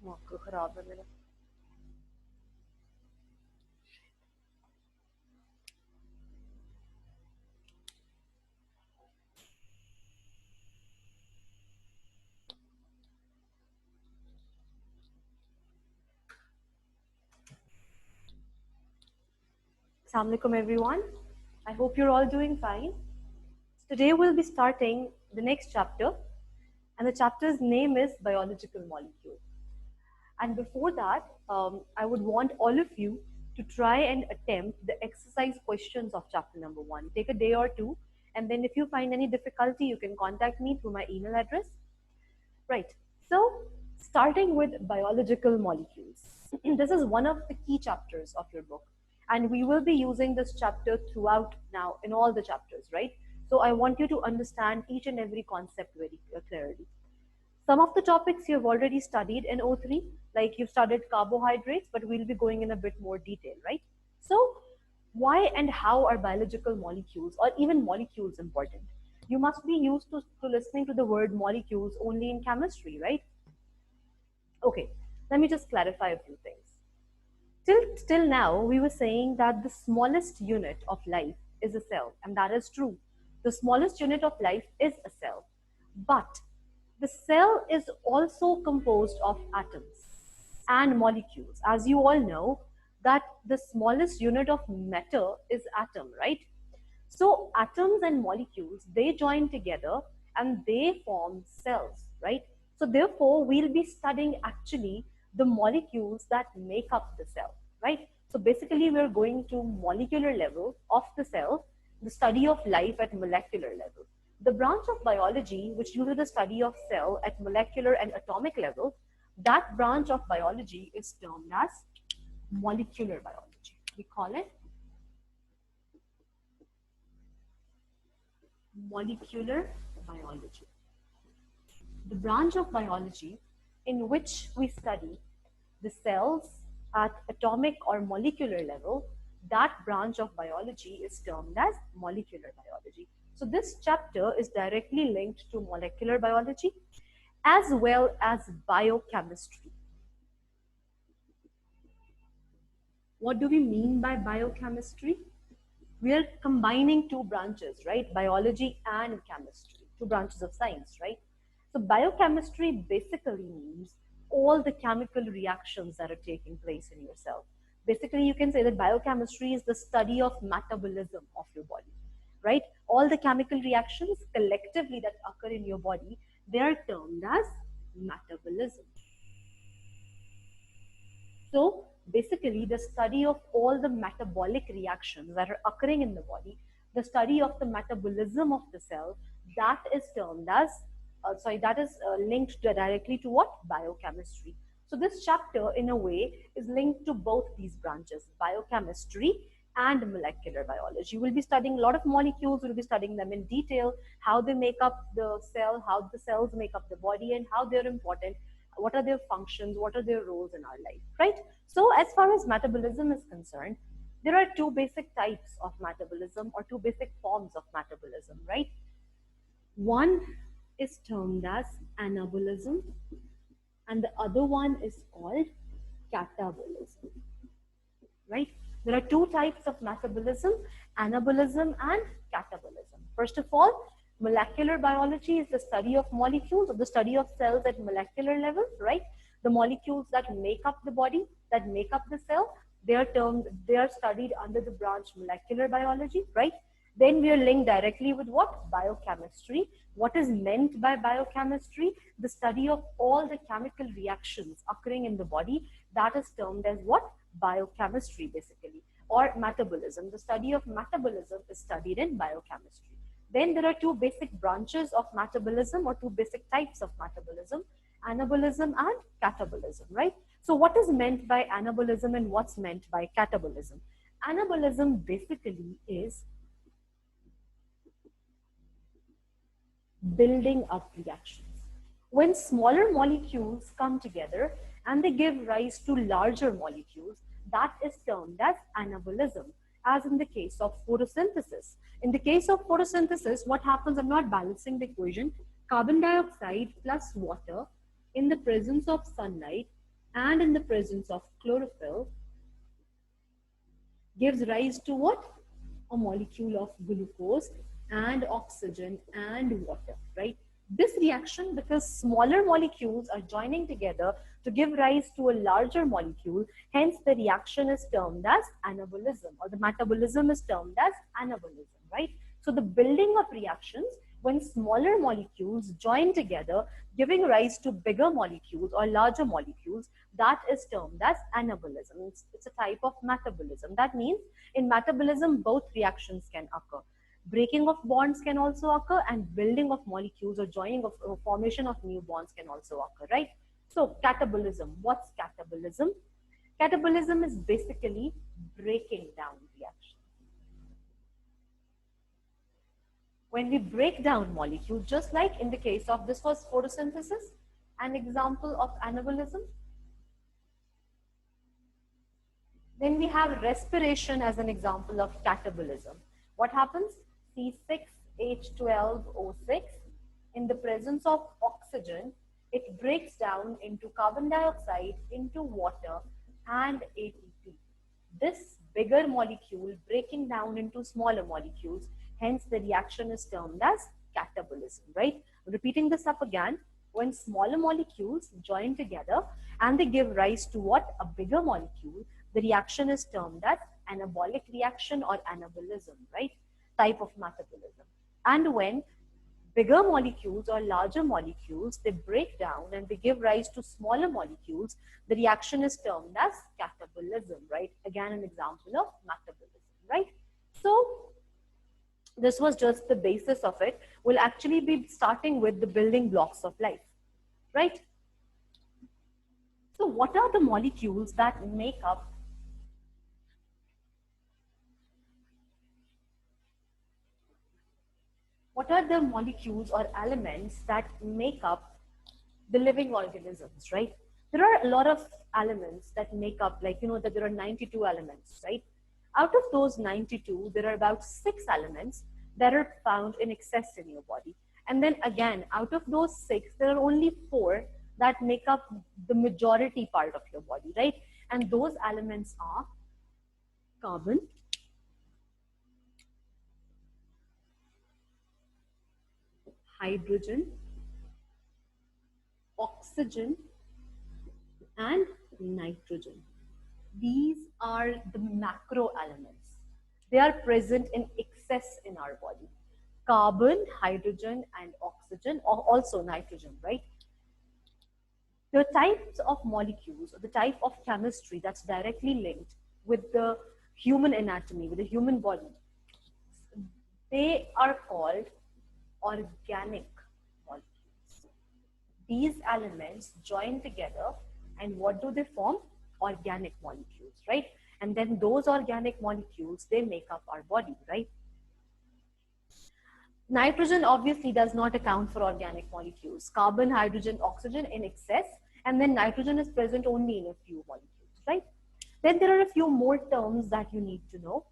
दिमाग खराब है मेरा. Assalamualaikum everyone. I hope you're all doing fine. Today we'll be starting the next chapter, and the chapter's name is Biological Molecule. And before that, I would want all of you to try and attempt the exercise questions of chapter number 1. Take a day or two, and then if you find any difficulty, you can contact me through my email address. Right. So, starting with biological molecules. This is one of the key chapters of your book, and we will be using this chapter throughout now in all the chapters, right? So, I want you to understand each and every concept very clearly. Some of the topics you've already studied in O3, like you've studied carbohydrates, but we'll be going in a bit more detail, right? So, why and how are biological molecules or even molecules important? You must be used to listening to the word molecules only in chemistry, right? Okay, let me just clarify a few things. Till now, we were saying that the smallest unit of life is a cell, and that is true. The smallest unit of life is a cell. But the cell is also composed of atoms and molecules. As you all know, that the smallest unit of matter is atom, right? So atoms and molecules, they join together and they form cells, right? So therefore, we'll be studying actually the molecules that make up the cell, right? So basically, we're going to molecular level of the cell, the study of life at molecular level. The branch of biology, which uses the study of cell at molecular and atomic level, that branch of biology is termed as molecular biology. We call it molecular biology. The branch of biology in which we study the cells at atomic or molecular level, that branch of biology is termed as molecular biology. So this chapter is directly linked to molecular biology as well as biochemistry. What do we mean by biochemistry? We are combining two branches, right? Biology and chemistry, two branches of science, right? So biochemistry basically means all the chemical reactions that are taking place in your cell. Basically, you can say that biochemistry is the study of metabolism of your body, right? All the chemical reactions collectively that occur in your body, they are termed as metabolism. So basically, the study of all the metabolic reactions that are occurring in the body, the study of the metabolism of the cell, that is termed as, that is linked directly to what? Biochemistry. So this chapter, in a way, is linked to both these branches, biochemistry and molecular biology. We'll be studying a lot of molecules, we'll be studying them in detail, how they make up the cell, how the cells make up the body, and how they're important, what are their functions, what are their roles in our life, right? So as far as metabolism is concerned, there are two basic types of metabolism or two basic forms of metabolism, right? One is termed as anabolism and the other one is called catabolism, right? There are two types of metabolism, anabolism and catabolism. First of all, molecular biology is the study of molecules or the study of cells at molecular level, right? The molecules that make up the body, that make up the cell, they are studied under the branch molecular biology, right? Then we are linked directly with what? Biochemistry. What is meant by biochemistry? The study of all the chemical reactions occurring in the body, that is termed as what? Biochemistry basically, or metabolism. The study of metabolism is studied in biochemistry. Then there are two basic branches of metabolism or two basic types of metabolism, anabolism and catabolism, right? So what is meant by anabolism and what's meant by catabolism? Anabolism basically is building up reactions. When smaller molecules come together and they give rise to larger molecules, that is termed as anabolism, as in the case of photosynthesis. In the case of photosynthesis, what happens, I'm not balancing the equation, carbon dioxide plus water in the presence of sunlight and in the presence of chlorophyll gives rise to what? A molecule of glucose and oxygen and water, right? This reaction, because smaller molecules are joining together to give rise to a larger molecule, hence the reaction is termed as anabolism, or the metabolism is termed as anabolism, right? So the building of reactions when smaller molecules join together, giving rise to bigger molecules or larger molecules, that is termed as anabolism. It's a type of metabolism. That means in metabolism, both reactions can occur. Breaking of bonds can also occur, and building of molecules or joining of formation of new bonds can also occur, right? So catabolism, what's catabolism? Catabolism is basically breaking down reactions. When we break down molecules, just like in the case of, this was photosynthesis, an example of anabolism. Then we have respiration as an example of catabolism. What happens? C6H12O6, in the presence of oxygen, it breaks down into carbon dioxide, into water and ATP. This bigger molecule breaking down into smaller molecules, hence the reaction is termed as catabolism, right? Repeating this up again, when smaller molecules join together and they give rise to what? A bigger molecule, the reaction is termed as anabolic reaction or anabolism, right? Type of metabolism. And when bigger molecules or larger molecules, they break down and they give rise to smaller molecules, the reaction is termed as catabolism, right? Again, an example of metabolism, right? So this was just the basis of it. We'll actually be starting with the building blocks of life, right? So what are the molecules that make up what are the molecules or elements that make up the living organisms, right? There are a lot of elements that make up, like, you know, that there are 92 elements, right? Out of those 92, there are about 6 elements that are found in excess in your body. And then again, out of those 6, there are only 4 that make up the majority part of your body, right? And those elements are carbon, hydrogen, oxygen, and nitrogen. These are the macro elements. They are present in excess in our body. Carbon, hydrogen, and oxygen, or also nitrogen, right? The types of molecules, or the type of chemistry that's directly linked with the human anatomy, with the human body, they are called organic molecules. These elements join together, and what do they form? Organic molecules, right? And then those organic molecules, they make up our body, right? Nitrogen obviously does not account for organic molecules. Carbon, hydrogen, oxygen in excess, and then nitrogen is present only in a few molecules, right? Then there are a few more terms that you need to know.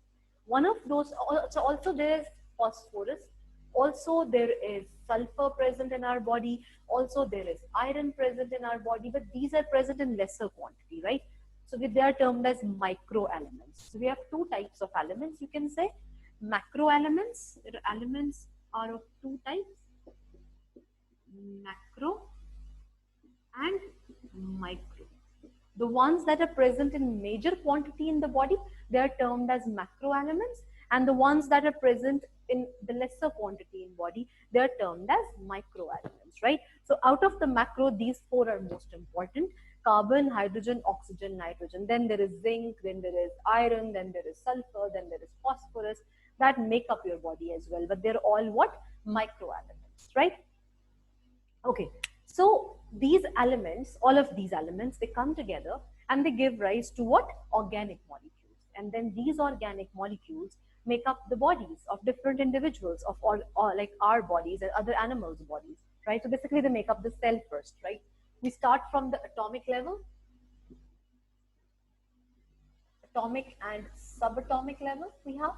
One of those, also there is phosphorus, also there is sulfur present in our body, also there is iron present in our body, but these are present in lesser quantity, right? So they are termed as micro elements. So we have 2 types of elements, you can say. Macro elements, elements are of 2 types, macro and micro. The ones that are present in major quantity in the body, they are termed as macro elements, and the ones that are present in the lesser quantity in body, they are termed as micro elements, right? So out of the macro, these 4 are most important: carbon, hydrogen, oxygen, nitrogen. Then there is zinc, then there is iron, then there is sulfur, then there is phosphorus, that make up your body as well, but they're all what? Micro elements, right? Okay, so these elements, all of these elements, they come together and they give rise to what? Organic molecules. And then these organic molecules make up the bodies of different individuals, of all, or like our bodies and other animals' bodies, right? So basically they make up the cell first, right? We start from the atomic level, atomic and subatomic level we have.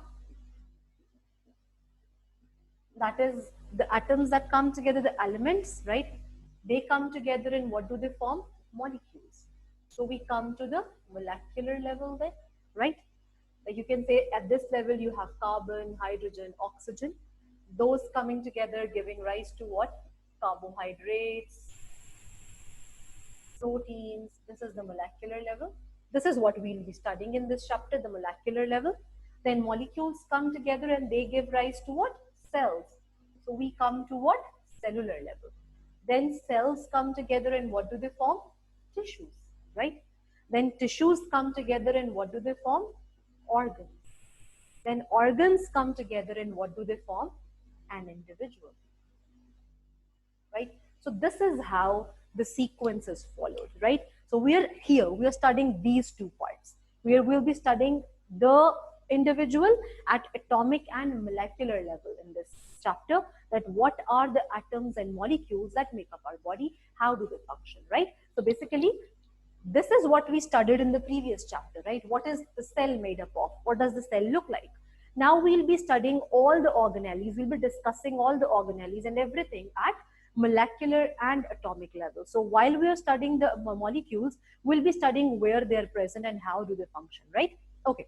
That is the atoms that come together, the elements, right? They come together and what do they form? Molecules. So we come to the molecular level then, right? Like you can say at this level you have carbon, hydrogen, oxygen, those coming together giving rise to what? Carbohydrates, proteins. This is the molecular level. This is what we'll be studying in this chapter, the molecular level. Then molecules come together and they give rise to what? Cells. So we come to what? Cellular level. Then cells come together and what do they form? Tissues, right? Then tissues come together and what do they form? Organs. Then organs come together and what do they form? An individual, right? So this is how the sequence is followed, right? So we are here, we are studying these two parts. We'll be studying the individual at atomic and molecular level in this chapter, that what are the atoms and molecules that make up our body, how do they function, right? So basically, this is what we studied in the previous chapter, right? What is the cell made up of? What does the cell look like? Now we'll be studying all the organelles. We'll be discussing all the organelles and everything at molecular and atomic level. So while we are studying the molecules, we'll be studying where they're present and how do they function, right? Okay.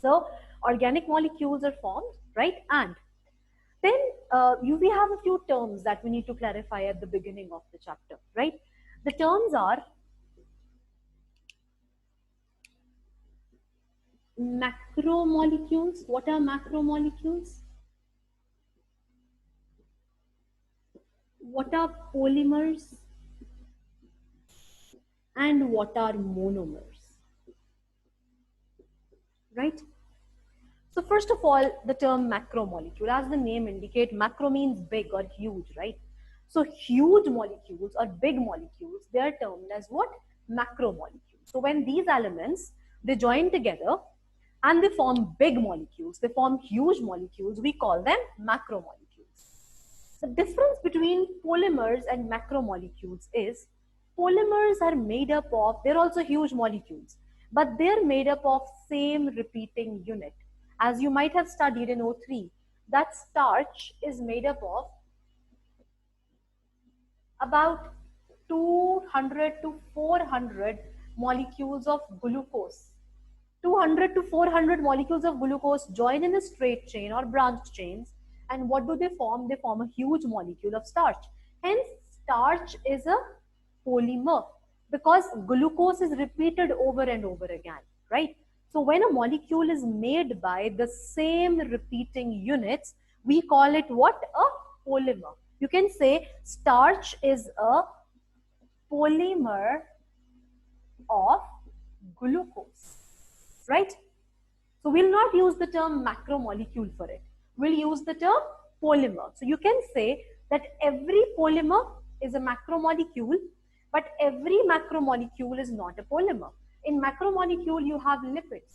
So organic molecules are formed, right? And then we have a few terms that we need to clarify at the beginning of the chapter, right? The terms are macromolecules. What are macromolecules? What are polymers? And what are monomers? Right? So first of all, the term macromolecule, as the name indicates, macro means big or huge, right? So huge molecules or big molecules, they are termed as what? Macromolecules. So when these elements, they join together and they form big molecules, they form huge molecules, we call them macromolecules. The difference between polymers and macromolecules is polymers are made up of, they're also huge molecules, but they're made up of same repeating unit. As you might have studied in O3, that starch is made up of about 200 to 400 molecules of glucose. 200 to 400 molecules of glucose join in a straight chain or branched chains, and what do they form? They form a huge molecule of starch. Hence, starch is a polymer because glucose is repeated over and over again, right? So when a molecule is made by the same repeating units, we call it what? A polymer. You can say starch is a polymer of glucose, right? So we'll not use the term macromolecule for it. We'll use the term polymer. So you can say that every polymer is a macromolecule, but every macromolecule is not a polymer. In macromolecule, you have lipids.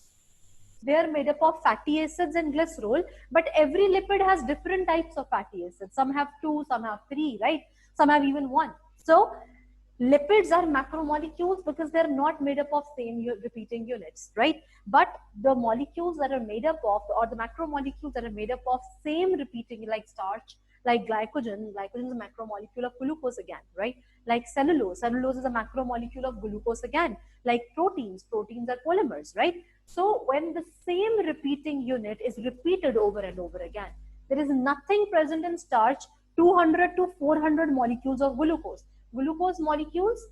They are made up of fatty acids and glycerol, but every lipid has different types of fatty acids. Some have 2, some have 3, right? Some have even 1. So lipids are macromolecules because they're not made up of same repeating units, right? But the molecules that are made up of, or the macromolecules that are made up of same repeating, like starch, like glycogen is a macromolecule of glucose again, right? Like cellulose is a macromolecule of glucose again. Like proteins are polymers, right? So when the same repeating unit is repeated over and over again, there is nothing present in starch, 200 to 400 molecules of glucose. Glucose molecules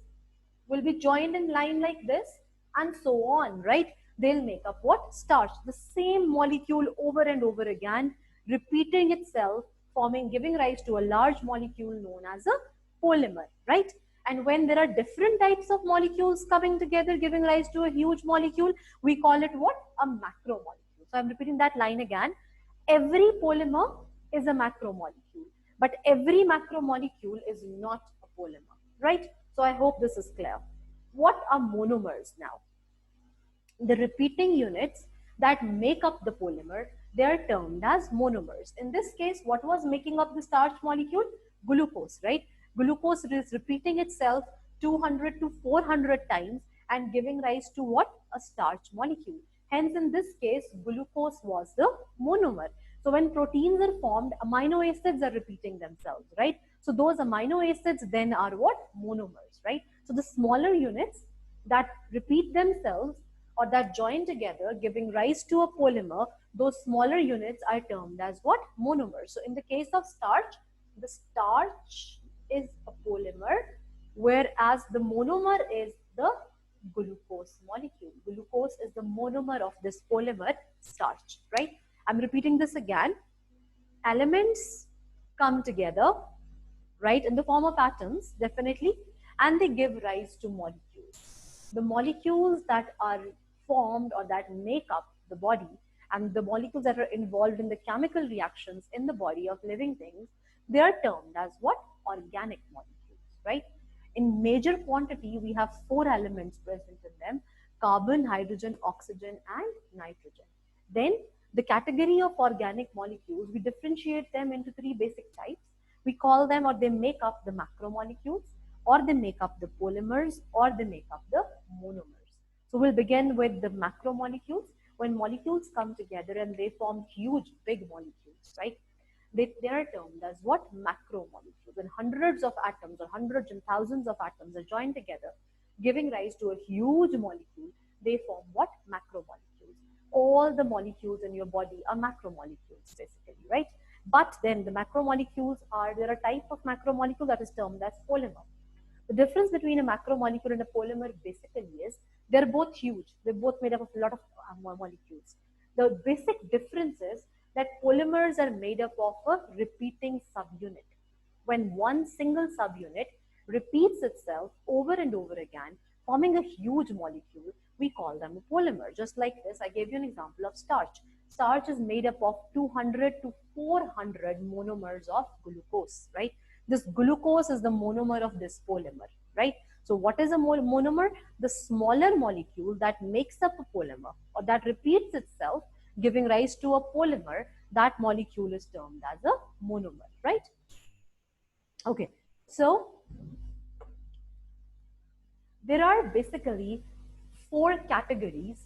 will be joined in line like this and so on, right? They'll make up what? Starch. The same molecule over and over again, repeating itself, giving rise to a large molecule known as a polymer, right? And when there are different types of molecules coming together, giving rise to a huge molecule, we call it what? A macromolecule. So I'm repeating that line again. Every polymer is a macromolecule, but every macromolecule is not a polymer, right? So I hope this is clear. What are monomers now? The repeating units that make up the polymer, they are termed as monomers. In this case, what was making up the starch molecule? Glucose, right? Glucose is repeating itself 200 to 400 times and giving rise to what? A starch molecule. Hence, in this case, glucose was the monomer. So when proteins are formed, amino acids are repeating themselves, right? So those amino acids then are what? Monomers, right? So the smaller units that repeat themselves or that join together, giving rise to a polymer, those smaller units are termed as what? Monomers. So in the case of starch, the starch is a polymer, whereas the monomer is the glucose molecule. Glucose is the monomer of this polymer starch, right? I'm repeating this again. Elements come together, right, in the form of atoms, definitely, and they give rise to molecules. The molecules that are formed or that make up the body and the molecules that are involved in the chemical reactions in the body of living things, they are termed as what? Organic molecules, right? In major quantity, we have four elements present in them: carbon, hydrogen, oxygen, and nitrogen. Then the category of organic molecules, we differentiate them into three basic types. We call them, or they make up, the macromolecules, or they make up the polymers, or they make up the monomers. So we'll begin with the macromolecules. When molecules come together and they form huge, big molecules, right? They are termed as what? Macromolecules. When hundreds of atoms or hundreds and thousands of atoms are joined together, giving rise to a huge molecule, they form what? Macromolecules. All the molecules in your body are macromolecules, basically, right? But then the macromolecules are, there are type of macromolecule that is termed as polymer. The difference between a macromolecule and a polymer basically is they're both huge. They're both made up of a lot of molecules. The basic difference is that polymers are made up of a repeating subunit. When one single subunit repeats itself over and over again, forming a huge molecule, we call them a polymer. Just like this, I gave you an example of starch. Starch is made up of 200 to 400 monomers of glucose, right? This glucose is the monomer of this polymer, right? So what is a monomer? The smaller molecule that makes up a polymer or that repeats itself, giving rise to a polymer. That molecule is termed as a monomer, right? Okay, so there are basically four categories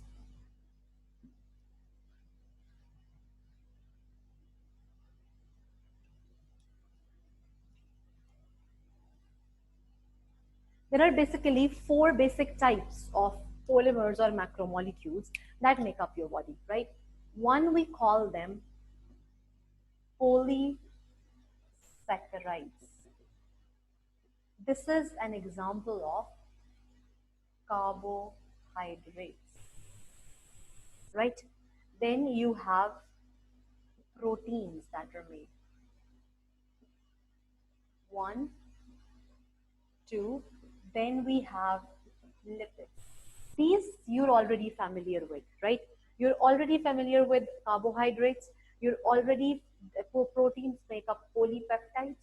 there are basically four basic types of polymers or macromolecules that make up your body, right? One, we call them polysaccharides. This is an example of carbohydrates, right? Then you have proteins that are made. One, two, then we have lipids. These you're already familiar with, right? You're already familiar with carbohydrates. You're already, proteins make up polypeptides,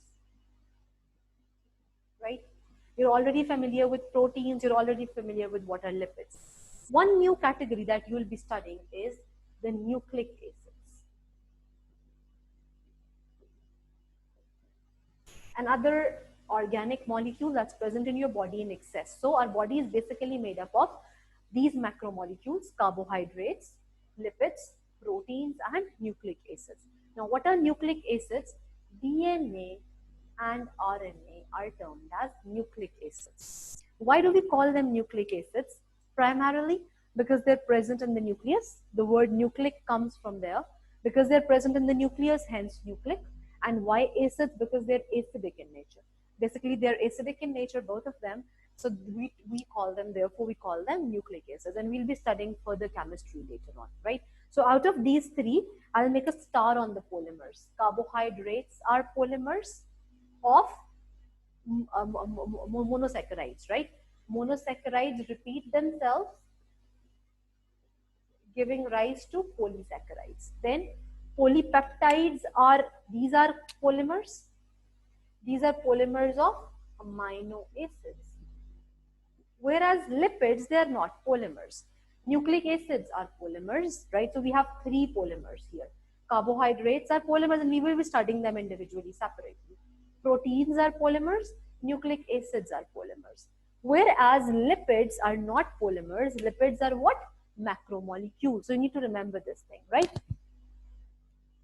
right? You're already familiar with proteins. You're already familiar with what are lipids. One new category that you'll be studying is the nucleic acids. Another organic molecule that's present in your body in excess. So our body is basically made up of these macromolecules: carbohydrates, lipids, proteins, and nucleic acids. Now, what are nucleic acids? DNA and RNA are termed as nucleic acids. Why do we call them nucleic acids? Primarily because they're present in the nucleus. The word nucleic comes from there. Because they're present in the nucleus, hence nucleic. And why acids? Because they're acidic in nature. Basically, they're acidic in nature, both of them. So we call them, therefore we call them nucleic acids. And we'll be studying further chemistry later on, right? So out of these three, I'll make a star on the polymers. Carbohydrates are polymers of monosaccharides, right? Monosaccharides repeat themselves, giving rise to polysaccharides. Then polypeptides are, these are polymers. These are polymers of amino acids. Whereas lipids, they are not polymers. Nucleic acids are polymers, right? So we have three polymers here. Carbohydrates are polymers, and we will be studying them individually, separately. Proteins are polymers, nucleic acids are polymers. Whereas lipids are not polymers, lipids are what? Macromolecules. So you need to remember this thing, right?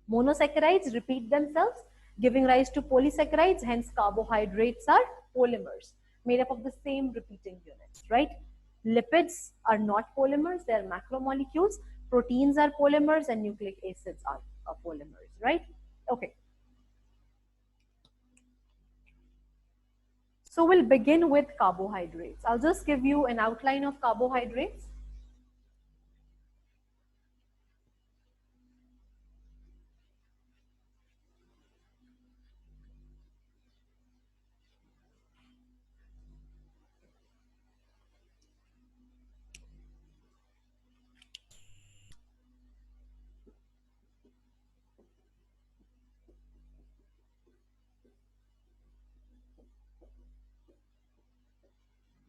Monosaccharides repeat themselves, giving rise to polysaccharides, hence carbohydrates are polymers made up of the same repeating units, right? Lipids are not polymers, they are macromolecules. Proteins are polymers and nucleic acids are polymers, right? Okay. So we'll begin with carbohydrates. I'll just give you an outline of carbohydrates.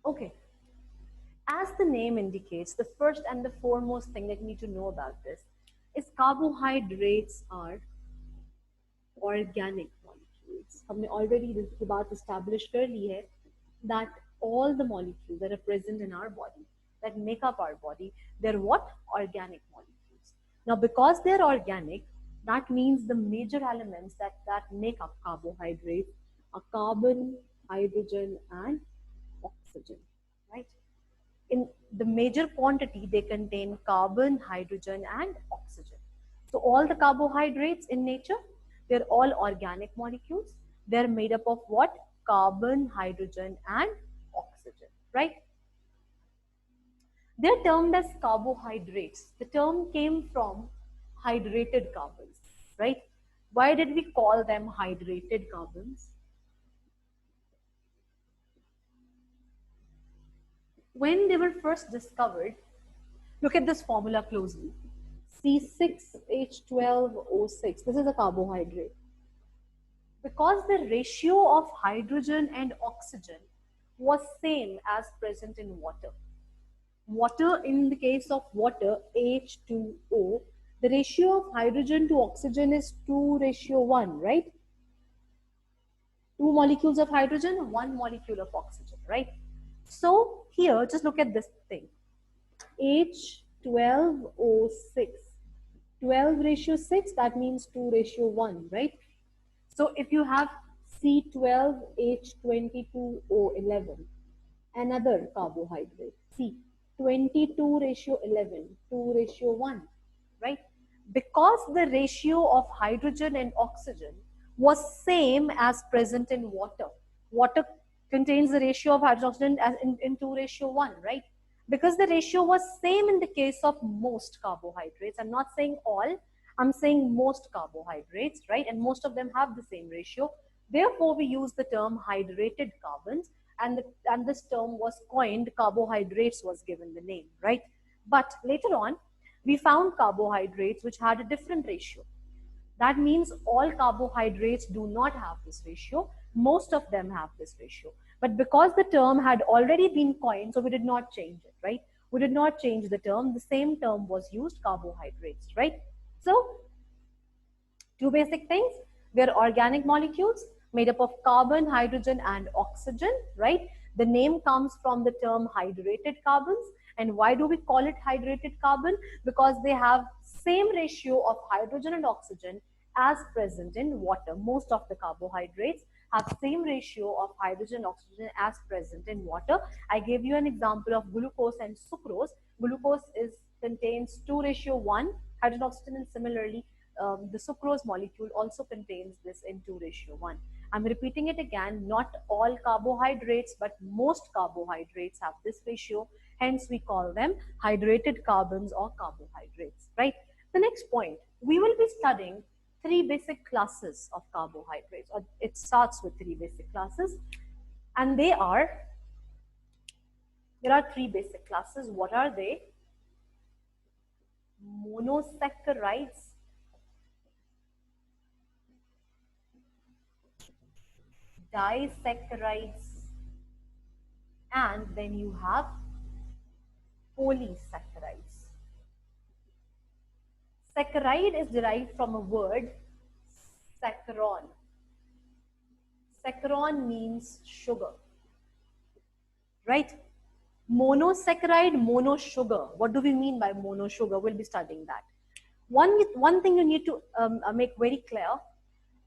Okay. As the name indicates, the first and the foremost thing that you need to know about this is carbohydrates are organic molecules. हमने already this बात established कर ली है that all the molecules that are present in our body, that make up our body, they're what? Organic molecules. Now, because they're organic, that means the major elements that make up carbohydrates are carbon, hydrogen, and oxygen, right? In the major quantity, they contain carbon, hydrogen, and oxygen. So all the carbohydrates in nature, they're all organic molecules. They're made up of what? Carbon, hydrogen, and oxygen, right? They're termed as carbohydrates. The term came from hydrated carbons, right? Why did we call them hydrated carbons? When they were first discovered, look at this formula closely. C6H12O6, this is a carbohydrate. Because the ratio of hydrogen and oxygen was same as present in water. Water, in the case of water, H2O, the ratio of hydrogen to oxygen is 2:1, right? 2 molecules of hydrogen, 1 molecule of oxygen, right? So here, just look at this thing. H12O6. 12:6, that means 2:1, right? So if you have C12H22O11, another carbohydrate, C, 22:11, 2:1, right? Because the ratio of hydrogen and oxygen was same as present in water. Water contains the ratio of hydrogen as in 2:1, right? Because the ratio was same in the case of most carbohydrates. I'm not saying all, I'm saying most carbohydrates, right? And most of them have the same ratio. Therefore, we use the term hydrated carbons, and this term was coined, carbohydrates was given the name, right? But later on, we found carbohydrates which had a different ratio. That means all carbohydrates do not have this ratio. Most of them have this ratio. But because the term had already been coined, so we did not change it, right? We did not change the term. The same term was used, carbohydrates, right? So, two basic things. They're organic molecules made up of carbon, hydrogen, and oxygen, right? The name comes from the term hydrated carbons. And why do we call it hydrated carbon? Because they have same ratio of hydrogen and oxygen as present in water. Most of the carbohydrates have same ratio of hydrogen and oxygen as present in water. I gave you an example of glucose and sucrose. Glucose contains 2:1 hydrogen oxygen, and similarly the sucrose molecule also contains this in 2:1. I'm repeating it again, not all carbohydrates, but most carbohydrates have this ratio. Hence, we call them hydrated carbons or carbohydrates, right? The next point, we will be studying 3 basic classes of carbohydrates, or it starts with 3 basic classes, and there are 3 basic classes. What are they? Monosaccharides, disaccharides, and then you have polysaccharides. Saccharide is derived from a word, saccharon. Saccharon means sugar, right? Monosaccharide, mono sugar. What do we mean by mono sugar? We'll be studying that. One thing you need to make very clear,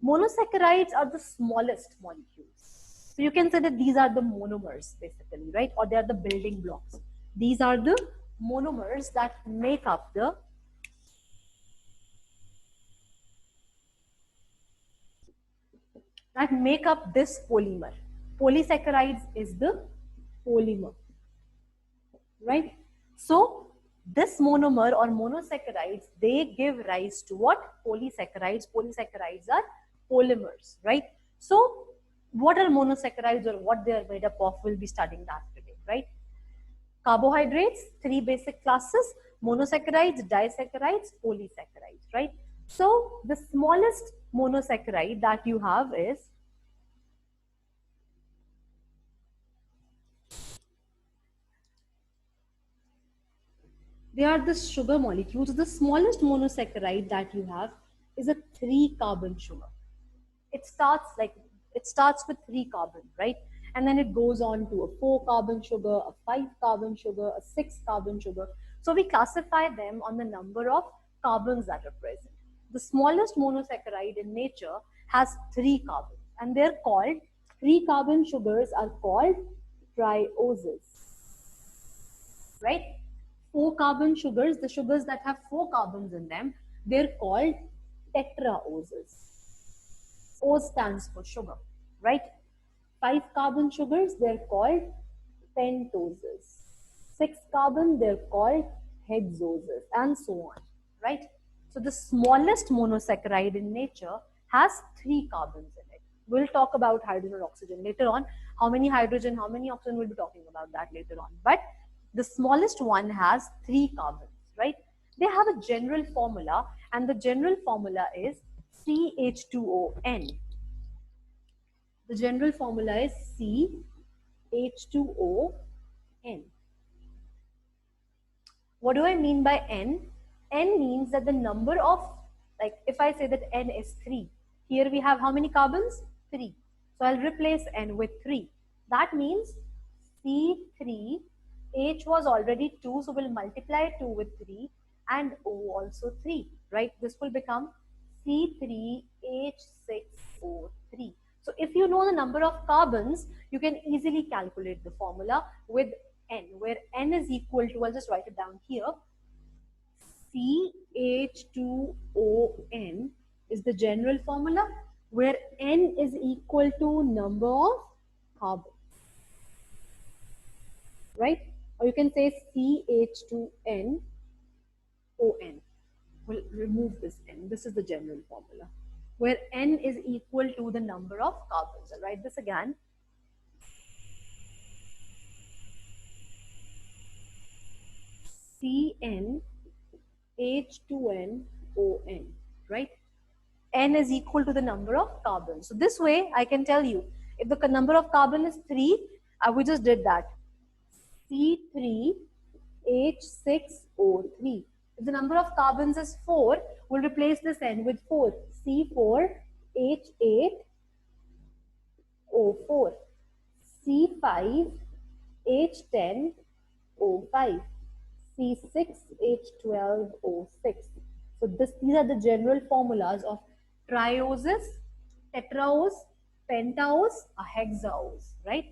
monosaccharides are the smallest molecules. So you can say that these are the monomers basically, right? Or they are the building blocks. These are the monomers that make up this polymer. Polysaccharides is the polymer, right? So this monomer or monosaccharides, they give rise to what? Polysaccharides. Polysaccharides are polymers, right? So what are monosaccharides or what they are made up of? We'll be studying that today, right? Carbohydrates, three basic classes: monosaccharides, disaccharides, polysaccharides, right? So the smallest monosaccharide that you have is they are the sugar molecules. The smallest monosaccharide that you have is a 3-carbon sugar. It starts with 3 carbon, right? And then it goes on to a 4-carbon sugar, a 5-carbon sugar, a 6-carbon sugar. So we classify them on the number of carbons that are present. The smallest monosaccharide in nature has 3 carbons, and they're called 3-carbon sugars are called trioses, right? 4-carbon sugars, the sugars that have 4 carbons in them, they're called tetraoses. O stands for sugar, right? 5-carbon sugars, they're called pentoses. 6-carbon, they're called hexoses, and so on, right? So the smallest monosaccharide in nature has 3 carbons in it. We'll talk about hydrogen or oxygen later on. How many hydrogen, how many oxygen, we'll be talking about that later on. But the smallest one has 3 carbons, right? They have a general formula, and the general formula is CH2ON. The general formula is CH2ON. What do I mean by N? N means that the number of, like if I say that N is 3, here we have how many carbons? 3. So I'll replace N with 3. That means C3, H was already 2, so we'll multiply 2 with 3, and O also 3, right? This will become C3H6O3. So if you know the number of carbons, you can easily calculate the formula with N, where N is equal to, I'll just write it down here, CH2ON is the general formula, where N is equal to number of carbons, right? Or you can say CH2NON. We'll remove this N. This is the general formula, where N is equal to the number of carbons. I'll write this again. CnH2nOn, right? N is equal to the number of carbons. So this way I can tell you, if the number of carbon is 3, we just did that. C3H6O3. If the number of carbons is 4, we'll replace this N with 4. C4H8O4. C5H10O5. C6H12O6. So these are the general formulas of trioses, tetraose, pentaose, hexaose, right?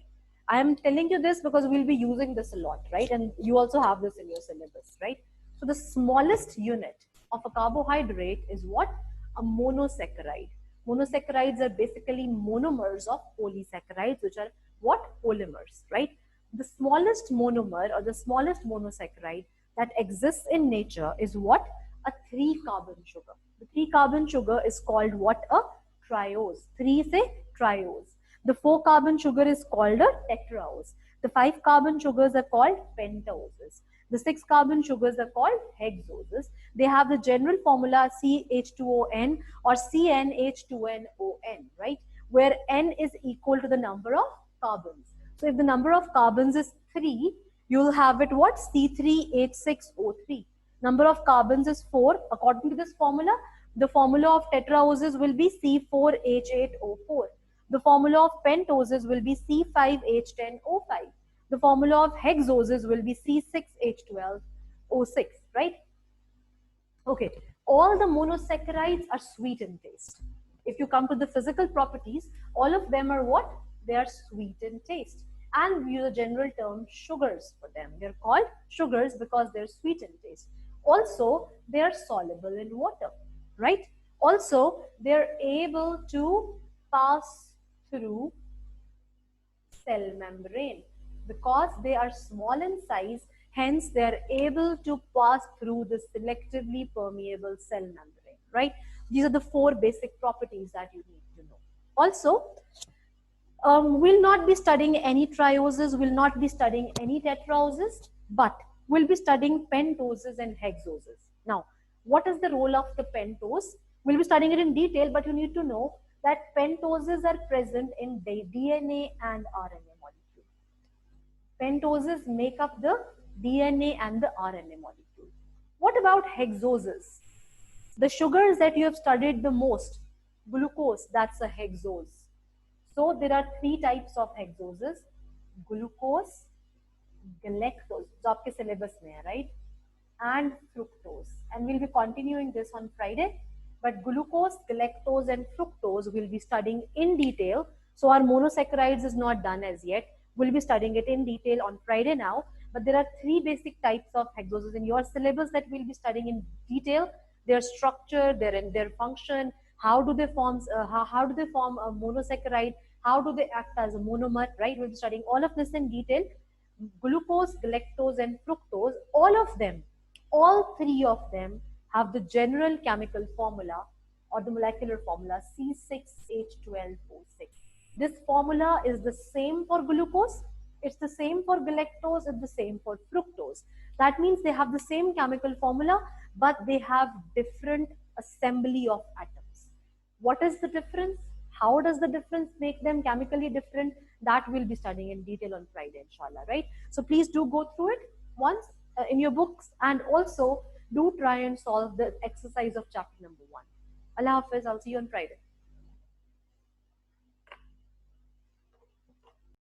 I am telling you this because we'll be using this a lot, right? And you also have this in your syllabus, right? So the smallest unit of a carbohydrate is what? A monosaccharide. Monosaccharides are basically monomers of polysaccharides, which are what? Polymers, right? The smallest monomer or the smallest monosaccharide that exists in nature is what? A 3-carbon sugar. The 3-carbon sugar is called what? A triose. 3 is a triose. The 4-carbon sugar is called a tetraose. The 5-carbon sugars are called pentoses. The 6-carbon sugars are called hexoses. They have the general formula CH2ON or CnH2nON, right? Where N is equal to the number of carbons. So if the number of carbons is 3, you'll have it what? C3H6O3. Number of carbons is 4. According to this formula, the formula of tetraoses will be C4H8O4. The formula of pentoses will be C5H10O5. The formula of hexoses will be C6H12O6, right? Okay, all the monosaccharides are sweet in taste. If you come to the physical properties, all of them are what? They are sweet in taste. and we use a general term sugars for them. They're called sugars because they're sweet in taste. Also, they are soluble in water, right? Also, they're able to pass through cell membrane because they are small in size, hence they are able to pass through the selectively permeable cell membrane, right? These are the four basic properties that you need to know. Also, we'll not be studying any trioses, we'll not be studying any tetraoses, but we'll be studying pentoses and hexoses. Now, what is the role of the pentose? We'll be studying it in detail, but you need to know that pentoses are present in the DNA and RNA molecule. Pentoses make up the DNA and the RNA molecule. What about hexoses? The sugars that you have studied the most, glucose, that's a hexose. So there are three types of hexoses: glucose, galactose, जो आपके syllabus में है, right? And fructose. And we'll be continuing this on Friday. But glucose, galactose, and fructose we'll be studying in detail. So our monosaccharides is not done as yet. We'll be studying it in detail on Friday now. But there are three basic types of hexoses in your syllabus that we'll be studying in detail: their structure, their function, how do they form a monosaccharide, how do they act as a monomer, right? We'll be studying all of this in detail. Glucose, galactose, and fructose, all three of them have the general chemical formula or the molecular formula C6H12O6. This formula is the same for glucose, it's the same for galactose, it's the same for fructose. That means they have the same chemical formula, but they have different assembly of atoms. What is the difference? How does the difference make them chemically different? That we'll be studying in detail on Friday, inshallah, right? So please do go through it once in your books, and also do try and solve the exercise of chapter number 1. Allah Hafiz, I'll see you on Friday.